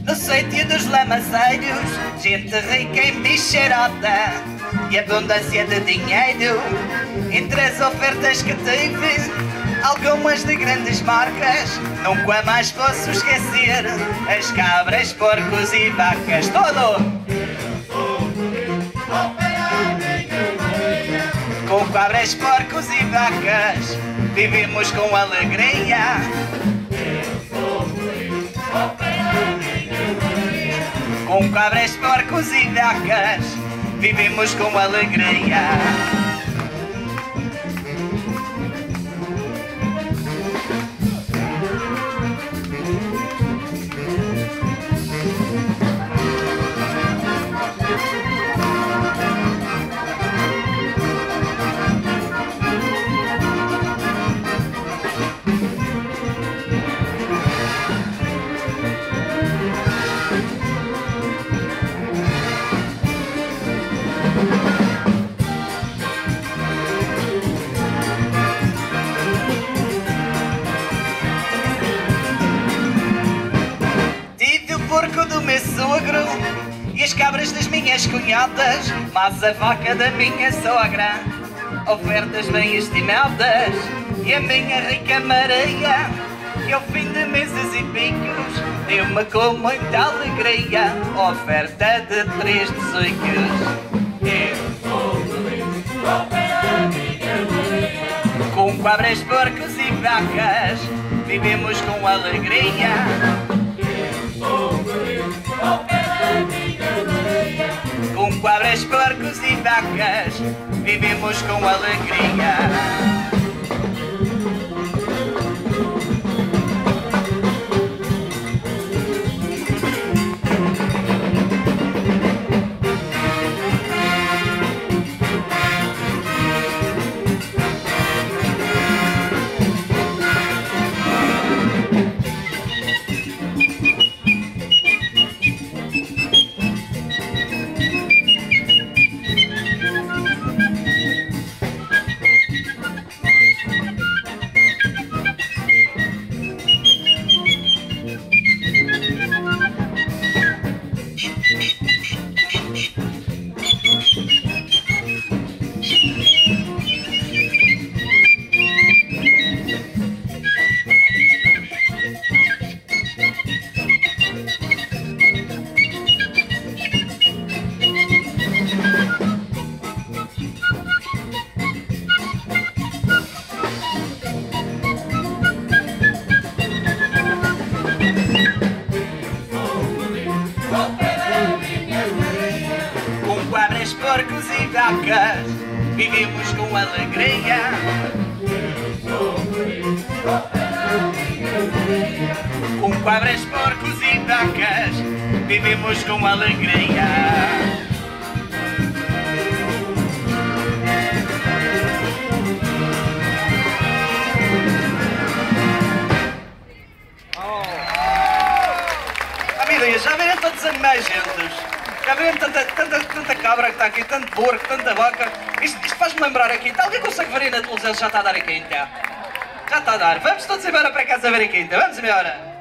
No sítio dos lamaceiros, gente rica e bicheirada e abundância de dinheiro. Entre as ofertas que tive, algumas de grandes marcas, nunca mais posso esquecer as cabras, porcos e vacas. Todo! Com cabras, porcos e vacas, vivemos com alegria. Com cabras, porcos e vacas, vivemos com alegria. E as cabras das minhas cunhadas, mas a vaca da minha sogra, ofertas bem estimadas. E a minha rica Maria, que ao fim de meses e picos, deu-me com muita alegria oferta de 3 desojos. Eu sou feliz ao pé da minha Maria. Com cabras, porcos e vacas, vivemos com alegria. Eu sou feliz ao pé da minha Maria. Com cabras, porcos e vacas, vivemos com alegria. Porcos e vacas, vivemos com alegria. Com cabras, porcos e vacas, vivemos com alegria. Amigas, já viram todos os animais juntos? Já viram tanta cabra que está aqui, tanto porco, tanta vaca? Isto faz-me lembrar aqui. Alguém consegue ver aí na televisão? Já está a dar a quinta. Já está a dar. Vamos todos embora para casa ver a quinta. Vamos embora.